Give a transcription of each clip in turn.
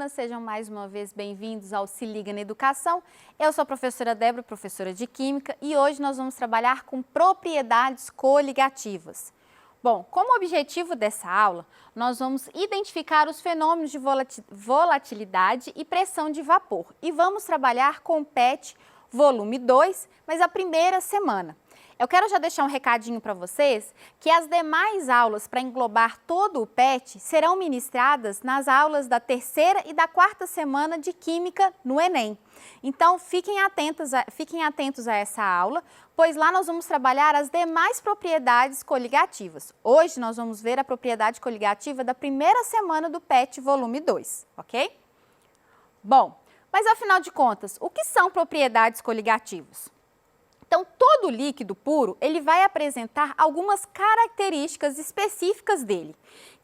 sejam mais uma vez bem-vindos ao Se Liga na Educação. Eu sou a professora Débora, professora de Química, e hoje nós vamos trabalhar com propriedades coligativas. Bom, como objetivo dessa aula, nós vamos identificar os fenômenos de volatilidade e pressão de vapor e vamos trabalhar com o PET volume 2, mas a primeira semana. Eu quero já deixar um recadinho para vocês que as demais aulas para englobar todo o PET serão ministradas nas aulas da terceira e da quarta semana de Química no Enem. Então, fiquem atentos a essa aula, pois lá nós vamos trabalhar as demais propriedades coligativas. Hoje nós vamos ver a propriedade coligativa da primeira semana do PET volume 2, ok? Bom, mas afinal de contas, o que são propriedades coligativas? Então, todo líquido puro, ele vai apresentar algumas características específicas dele.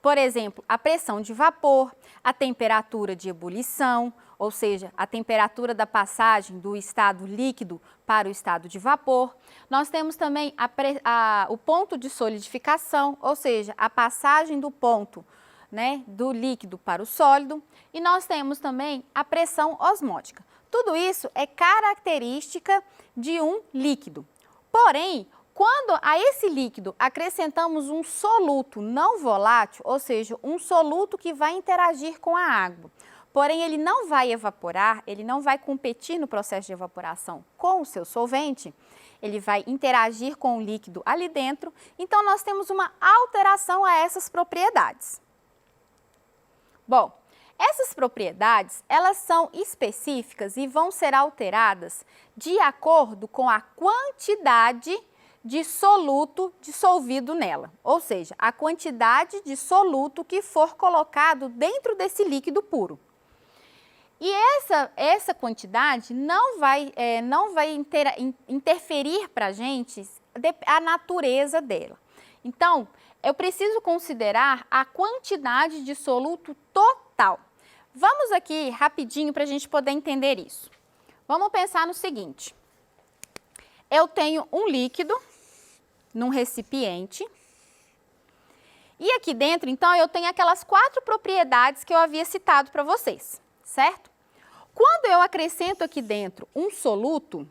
Por exemplo, a pressão de vapor, a temperatura de ebulição, ou seja, a temperatura da passagem do estado líquido para o estado de vapor. Nós temos também o ponto de solidificação, ou seja, a passagem do ponto, do líquido para o sólido. E nós temos também a pressão osmótica. Tudo isso é característica de um líquido. Porém, quando a esse líquido acrescentamos um soluto não volátil, ou seja, um soluto que vai interagir com a água, porém ele não vai evaporar, ele não vai competir no processo de evaporação com o seu solvente, ele vai interagir com o líquido ali dentro, então nós temos uma alteração a essas propriedades. Bom, essas propriedades, elas são específicas e vão ser alteradas de acordo com a quantidade de soluto dissolvido nela, ou seja, a quantidade de soluto que for colocado dentro desse líquido puro. E essa quantidade não vai interferir para a gente a natureza dela. Então, eu preciso considerar a quantidade de soluto total. Vamos aqui rapidinho para a gente poder entender isso. Vamos pensar no seguinte. Eu tenho um líquido num recipiente e aqui dentro, então, eu tenho aquelas 4 propriedades que eu havia citado para vocês, certo? Quando eu acrescento aqui dentro um soluto,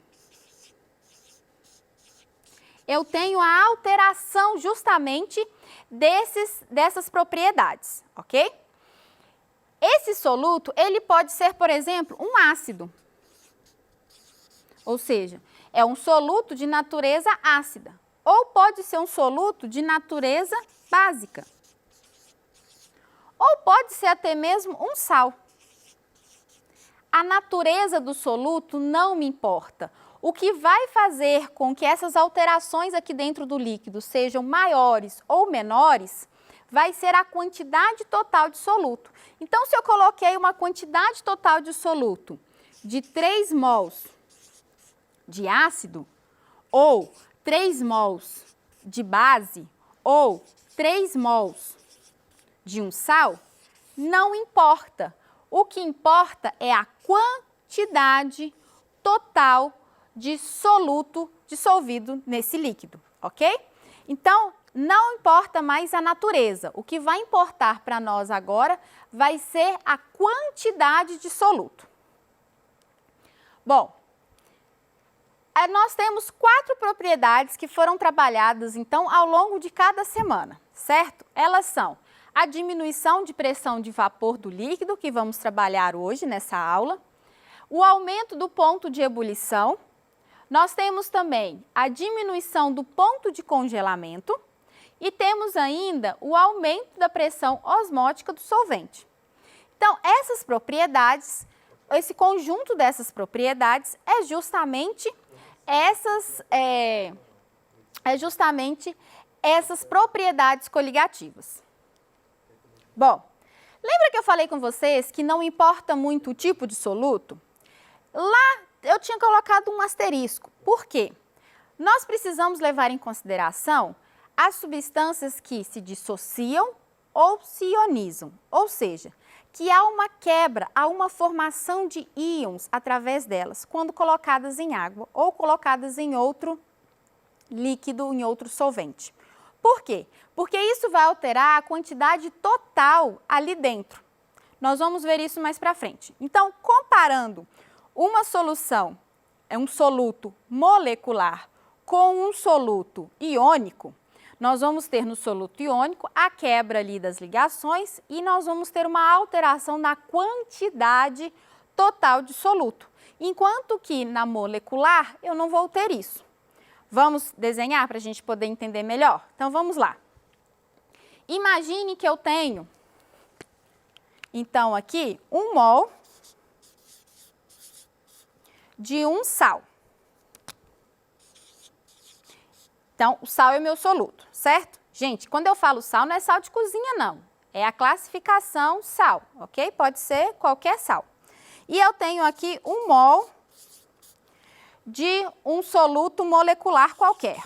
eu tenho a alteração justamente dessas propriedades, ok? Esse soluto, ele pode ser, por exemplo, um ácido, ou seja, é um soluto de natureza ácida, ou pode ser um soluto de natureza básica, ou pode ser até mesmo um sal. A natureza do soluto não me importa. O que vai fazer com que essas alterações aqui dentro do líquido sejam maiores ou menores vai ser a quantidade total de soluto. Então, se eu coloquei uma quantidade total de soluto de 3 mols de ácido, ou 3 mols de base, ou 3 mols de um sal, não importa. O que importa é a quantidade total de soluto dissolvido nesse líquido, ok? Então, não importa mais a natureza, o que vai importar para nós agora vai ser a quantidade de soluto. Bom, nós temos 4 propriedades que foram trabalhadas, então, ao longo de cada semana, certo? Elas são a diminuição de pressão de vapor do líquido, que vamos trabalhar hoje nessa aula, o aumento do ponto de ebulição, nós temos também a diminuição do ponto de congelamento e temos ainda o aumento da pressão osmótica do solvente. Então, essas propriedades, esse conjunto dessas propriedades é justamente essas propriedades coligativas. Bom, lembra que eu falei com vocês que não importa muito o tipo de soluto? Lá eu tinha colocado um asterisco. Por quê? Nós precisamos levar em consideração as substâncias que se dissociam ou se ionizam, ou seja, que há uma quebra, há uma formação de íons através delas, quando colocadas em água ou colocadas em outro líquido, em outro solvente. Por quê? Porque isso vai alterar a quantidade total ali dentro. Nós vamos ver isso mais para frente. Então, comparando uma solução, um soluto molecular com um soluto iônico, nós vamos ter no soluto iônico a quebra ali das ligações e nós vamos ter uma alteração na quantidade total de soluto. Enquanto que na molecular eu não vou ter isso. Vamos desenhar para a gente poder entender melhor? Então, vamos lá. Imagine que eu tenho, então, aqui, 1 mol de um sal. Então, o sal é o meu soluto, certo? Gente, quando eu falo sal, não é sal de cozinha, não. É a classificação sal, ok? Pode ser qualquer sal. E eu tenho aqui 1 mol de um soluto molecular qualquer.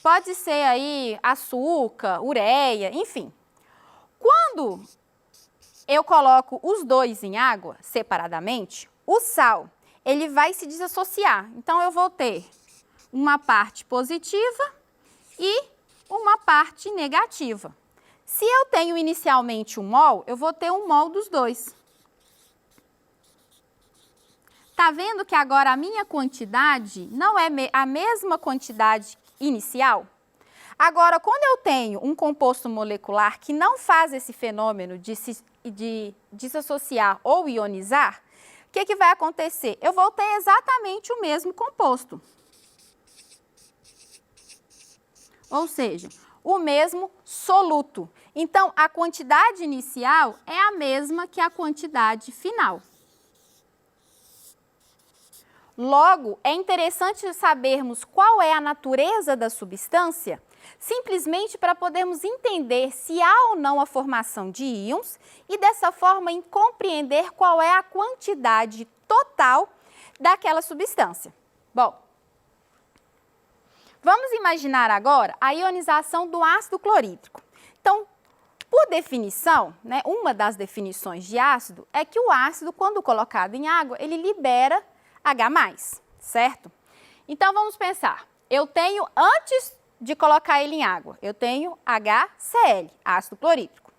Pode ser aí açúcar, ureia, enfim. Quando eu coloco os dois em água separadamente, o sal, ele vai se desassociar. Então, eu vou ter uma parte positiva e uma parte negativa. Se eu tenho inicialmente 1 mol, eu vou ter 1 mol dos dois. Tá vendo que agora a minha quantidade não é a mesma quantidade inicial? Agora, quando eu tenho um composto molecular que não faz esse fenômeno de desassociar ou ionizar, o que vai acontecer? Eu vou ter exatamente o mesmo composto. Ou seja, o mesmo soluto. Então, a quantidade inicial é a mesma que a quantidade final. Logo, é interessante sabermos qual é a natureza da substância, simplesmente para podermos entender se há ou não a formação de íons e, dessa forma, compreender qual é a quantidade total daquela substância. Bom, vamos imaginar agora a ionização do ácido clorídrico. Então, por definição, né, uma das definições de ácido é que o ácido, quando colocado em água, ele libera H+, certo? Então, vamos pensar. Eu tenho, antes de colocar ele em água, eu tenho HCl, ácido clorídrico.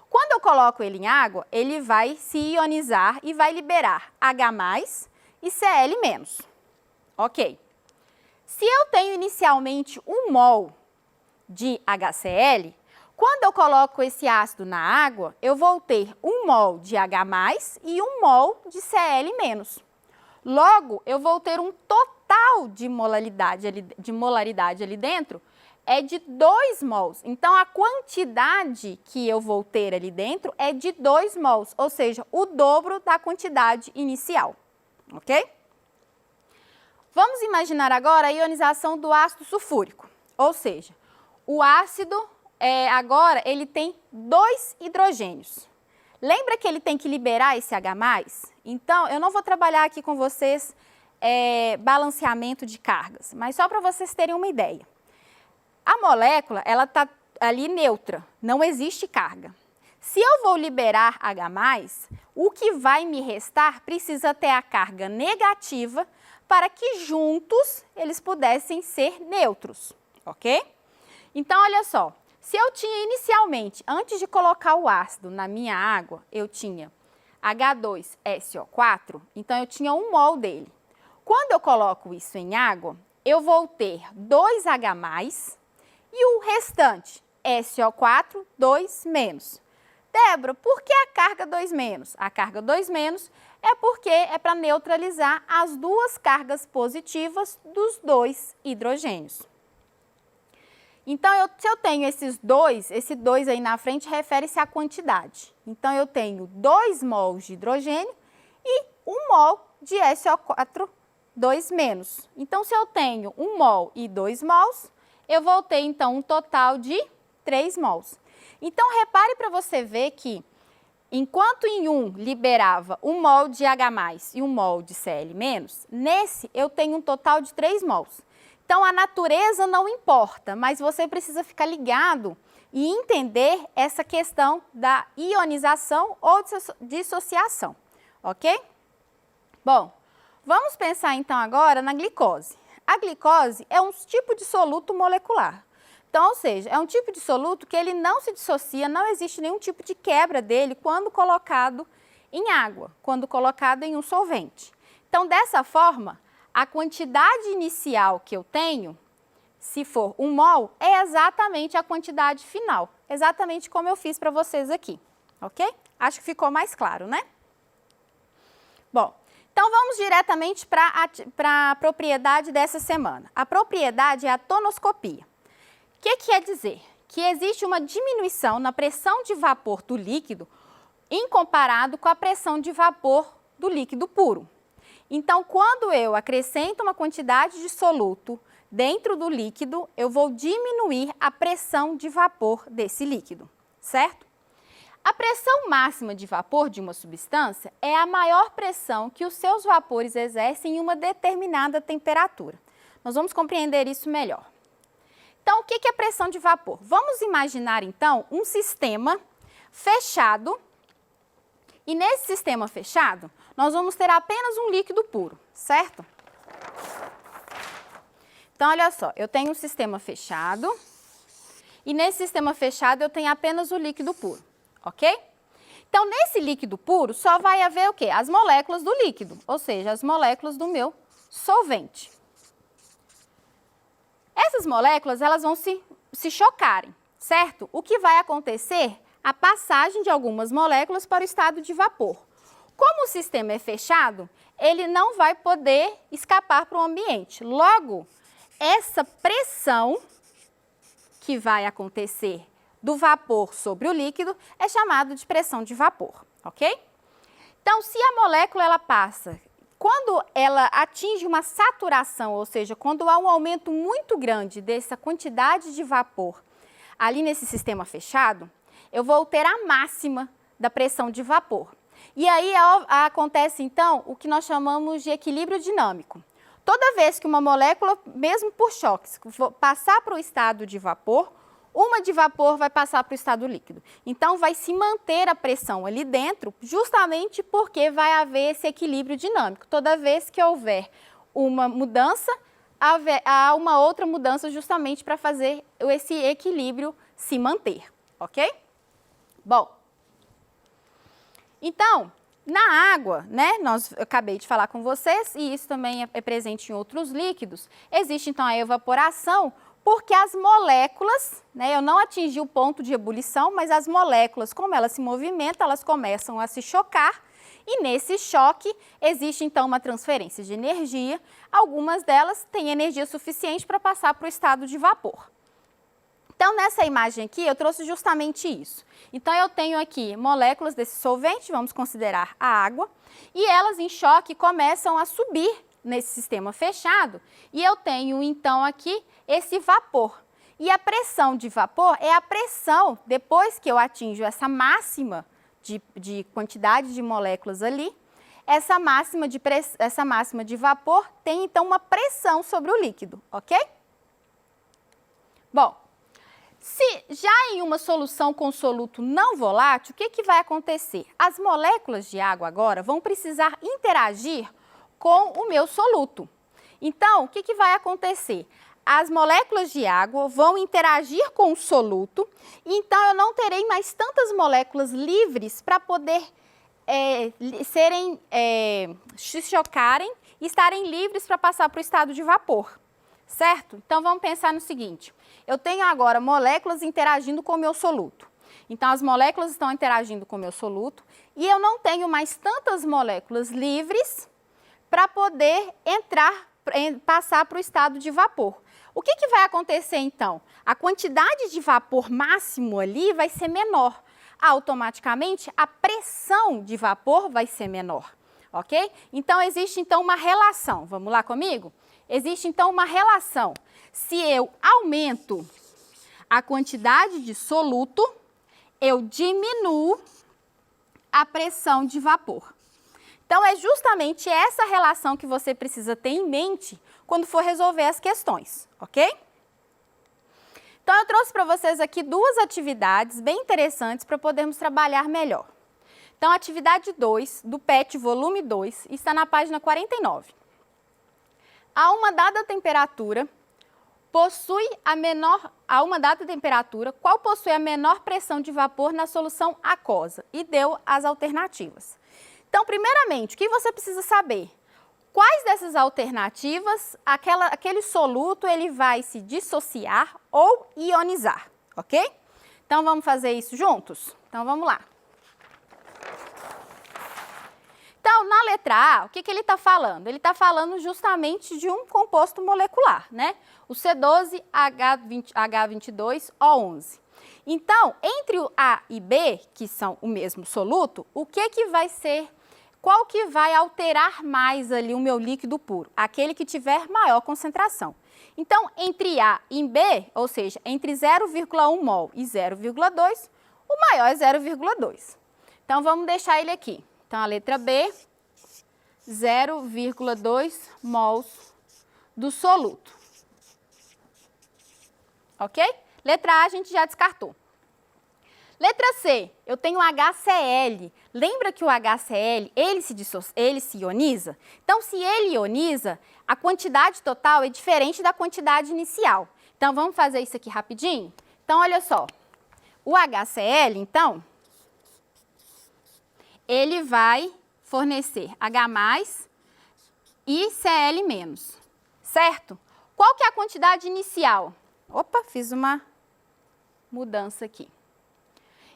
Quando eu coloco ele em água, ele vai se ionizar e vai liberar H+ e Cl-. Ok. Se eu tenho inicialmente 1 mol de HCl, quando eu coloco esse ácido na água, eu vou ter 1 mol de H+ e 1 mol de Cl-. Logo, eu vou ter um total de molaridade ali dentro é de 2 mols. Então, a quantidade que eu vou ter ali dentro é de 2 mols, ou seja, o dobro da quantidade inicial, ok? Vamos imaginar agora a ionização do ácido sulfúrico, ou seja, o ácido agora ele tem 2 hidrogênios. Lembra que ele tem que liberar esse H+? Então, eu não vou trabalhar aqui com vocês balanceamento de cargas, mas só para vocês terem uma ideia. A molécula, ela está ali neutra, não existe carga. Se eu vou liberar H+, o que vai me restar precisa ter a carga negativa para que juntos eles pudessem ser neutros, ok? Então, olha só. Se eu tinha inicialmente, antes de colocar o ácido na minha água, eu tinha H2SO4, então eu tinha 1 mol dele. Quando eu coloco isso em água, eu vou ter 2H+, e o restante, SO4, 2-. Débora, por que a carga 2-? A carga 2- é porque é para neutralizar as duas cargas positivas dos 2 hidrogênios. Então, se eu tenho esses dois, esse 2 aí na frente refere-se à quantidade. Então, eu tenho 2 mols de hidrogênio e 1 mol de SO4, 2-. Então, se eu tenho 1 mol e 2 mols, eu vou ter, então, um total de 3 mols. Então, repare para você ver que, enquanto em um liberava 1 mol de H+ e 1 mol de Cl-, nesse eu tenho um total de 3 mols. Então, a natureza não importa, mas você precisa ficar ligado e entender essa questão da ionização ou dissociação, ok? Bom, vamos pensar então agora na glicose. A glicose é um tipo de soluto molecular. Então, ou seja, é um tipo de soluto que ele não se dissocia, não existe nenhum tipo de quebra dele quando colocado em água, quando colocado em um solvente. Então, dessa forma, a quantidade inicial que eu tenho, se for 1 mol, é exatamente a quantidade final, exatamente como eu fiz para vocês aqui, ok? Acho que ficou mais claro, né? Bom, então vamos diretamente para a propriedade dessa semana. A propriedade é a tonoscopia. O que quer dizer? Que existe uma diminuição na pressão de vapor do líquido em comparado com a pressão de vapor do líquido puro. Então, quando eu acrescento uma quantidade de soluto dentro do líquido, eu vou diminuir a pressão de vapor desse líquido, certo? A pressão máxima de vapor de uma substância é a maior pressão que os seus vapores exercem em uma determinada temperatura. Nós vamos compreender isso melhor. Então, o que é pressão de vapor? Vamos imaginar, então, um sistema fechado. E nesse sistema fechado, nós vamos ter apenas um líquido puro, certo? Então, olha só, eu tenho um sistema fechado e nesse sistema fechado eu tenho apenas o líquido puro, ok? Então, nesse líquido puro só vai haver o quê? As moléculas do líquido, ou seja, as moléculas do meu solvente. Essas moléculas, elas vão se chocarem, certo? O que vai acontecer? A passagem de algumas moléculas para o estado de vapor. Como o sistema é fechado, ele não vai poder escapar para o ambiente. Logo, essa pressão que vai acontecer do vapor sobre o líquido é chamada de pressão de vapor, ok? Então, se a molécula ela passa, quando ela atinge uma saturação, ou seja, quando há um aumento muito grande dessa quantidade de vapor ali nesse sistema fechado, eu vou ter a máxima da pressão de vapor. E aí acontece, então, o que nós chamamos de equilíbrio dinâmico. Toda vez que uma molécula, mesmo por choques, passar para o estado de vapor, uma de vapor vai passar para o estado líquido. Então, vai se manter a pressão ali dentro, justamente porque vai haver esse equilíbrio dinâmico. Toda vez que houver uma mudança, há uma outra mudança justamente para fazer esse equilíbrio se manter, ok? Bom, então, na água, né, eu acabei de falar com vocês, e isso também é presente em outros líquidos, existe então a evaporação, porque as moléculas, né, eu não atingi o ponto de ebulição, mas as moléculas, como elas se movimentam, elas começam a se chocar, e nesse choque existe então uma transferência de energia, algumas delas têm energia suficiente para passar para o estado de vapor. Então, nessa imagem aqui, eu trouxe justamente isso. Então, eu tenho aqui moléculas desse solvente, vamos considerar a água, e elas em choque começam a subir nesse sistema fechado, e eu tenho então aqui esse vapor. E a pressão de vapor é a pressão, depois que eu atinjo essa máxima de quantidade de moléculas ali, essa máxima de vapor tem então uma pressão sobre o líquido, ok? Bom, se já em uma solução com soluto não volátil, o que vai acontecer? As moléculas de água agora vão precisar interagir com o meu soluto. Então, o que vai acontecer? As moléculas de água vão interagir com o soluto, então eu não terei mais tantas moléculas livres para poder se chocarem e estarem livres para passar para o estado de vapor, certo? Então, vamos pensar no seguinte, eu tenho agora moléculas interagindo com o meu soluto. Então, as moléculas estão interagindo com o meu soluto e eu não tenho mais tantas moléculas livres para poder passar para o estado de vapor. O que vai acontecer então? A quantidade de vapor máximo ali vai ser menor. Automaticamente, a pressão de vapor vai ser menor, ok? Então, existe então uma relação. Vamos lá comigo? Existe então uma relação. Se eu aumento a quantidade de soluto, eu diminuo a pressão de vapor. Então, é justamente essa relação que você precisa ter em mente quando for resolver as questões, ok? Então, eu trouxe para vocês aqui duas atividades bem interessantes para podermos trabalhar melhor. Então, a atividade 2 do PET volume 2 está na página 49. A uma dada temperatura, possui a uma dada temperatura, qual possui a menor pressão de vapor na solução aquosa? E deu as alternativas. Então, primeiramente, o que você precisa saber? Quais dessas alternativas aquele soluto ele vai se dissociar ou ionizar, ok? Então, vamos fazer isso juntos? Então, vamos lá. Então, na letra A, o que ele está falando? Ele está falando justamente de um composto molecular, né? O C12H22O11. Então, entre o A e B, que são o mesmo soluto, o que vai ser, qual que vai alterar mais ali o meu líquido puro? Aquele que tiver maior concentração. Então, entre A e B, ou seja, entre 0,1 mol e 0,2, o maior é 0,2. Então, vamos deixar ele aqui. Então, a letra B, 0,2 mols do soluto. Ok? Letra A a gente já descartou. Letra C, eu tenho HCl. Lembra que o HCl, ele se ioniza? Então, se ele ioniza, a quantidade total é diferente da quantidade inicial. Então, vamos fazer isso aqui rapidinho? Então, olha só. O HCl, então, ele vai fornecer H+ e Cl-, certo? Qual que é a quantidade inicial? Opa, fiz uma mudança aqui.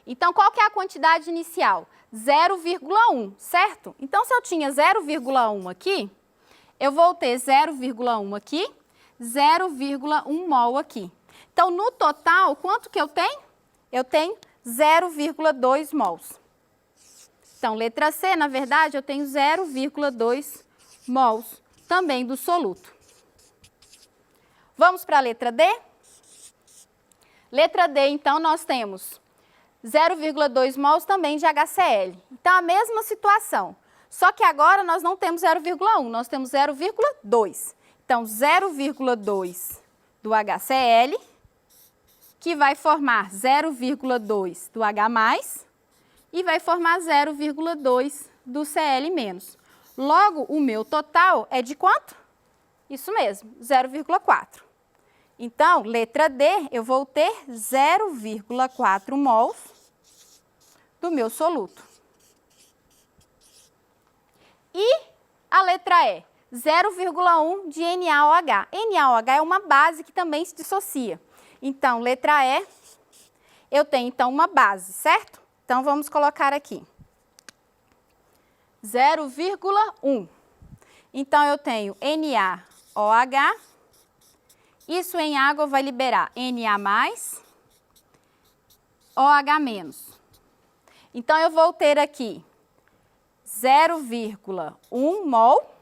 Então, qual que é a quantidade inicial? 0,1, certo? Então, se eu tinha 0,1 aqui, eu vou ter 0,1 aqui, 0,1 mol aqui. Então, no total, quanto que eu tenho? Eu tenho 0,2 mols. Então, letra C, na verdade, eu tenho 0,2 mols também do soluto. Vamos para a letra D? Letra D, então, nós temos 0,2 mols também de HCl. Então, a mesma situação. Só que agora nós não temos 0,1, nós temos 0,2. Então, 0,2 do HCl, que vai formar 0,2 do H+, e vai formar 0,2 do Cl-. Logo, o meu total é de quanto? Isso mesmo, 0,4. Então, letra D, eu vou ter 0,4 mols do meu soluto. E a letra E, 0,1 de NaOH. NaOH é uma base que também se dissocia. Então, letra E, eu tenho então uma base, certo? Então, vamos colocar aqui 0,1. Então, eu tenho NaOH. Isso em água vai liberar Na+, OH-. Então, eu vou ter aqui 0,1 mol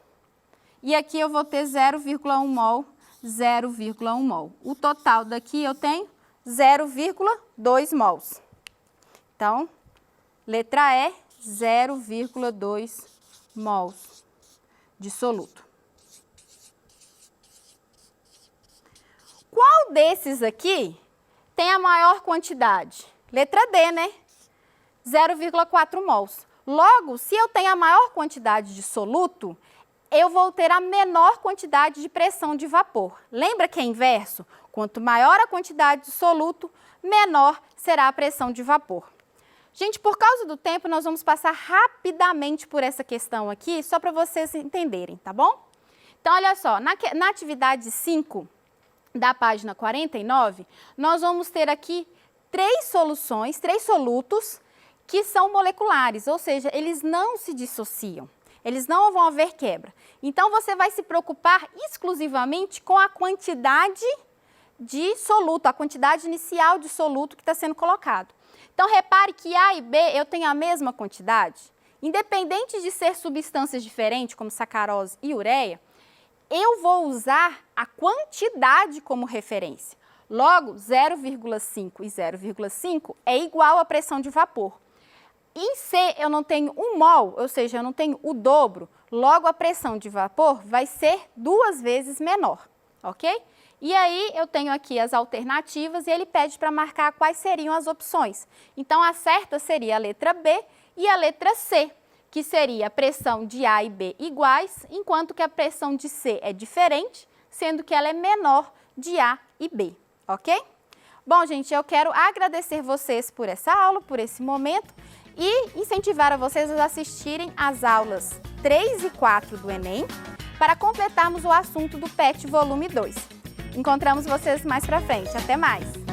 e aqui eu vou ter 0,1 mol, 0,1 mol. O total daqui eu tenho 0,2 mols. Então, letra E, 0,2 mols de soluto. Qual desses aqui tem a maior quantidade? Letra D, né? 0,4 mols. Logo, se eu tenho a maior quantidade de soluto, eu vou ter a menor quantidade de pressão de vapor. Lembra que é inverso? Quanto maior a quantidade de soluto, menor será a pressão de vapor. Gente, por causa do tempo, nós vamos passar rapidamente por essa questão aqui, só para vocês entenderem, tá bom? Então, olha só, na atividade 5 da página 49, nós vamos ter aqui três solutos que são moleculares, ou seja, eles não se dissociam, eles não vão haver quebra. Então, você vai se preocupar exclusivamente com a quantidade de soluto, a quantidade inicial de soluto que está sendo colocado. Então, repare que A e B eu tenho a mesma quantidade. Independente de ser substâncias diferentes, como sacarose e ureia, eu vou usar a quantidade como referência. Logo, 0,5 e 0,5 é igual à pressão de vapor. Em C, eu não tenho 1 mol, ou seja, eu não tenho o dobro. Logo, a pressão de vapor vai ser 2 vezes menor, ok? E aí, eu tenho aqui as alternativas e ele pede para marcar quais seriam as opções. Então, a certa seria a letra B e a letra C, que seria a pressão de A e B iguais, enquanto que a pressão de C é diferente, sendo que ela é menor de A e B, ok? Bom, gente, eu quero agradecer vocês por essa aula, por esse momento e incentivar a vocês a assistirem às aulas 3 e 4 do Enem para completarmos o assunto do PET volume 2. Encontramos vocês mais pra frente. Até mais!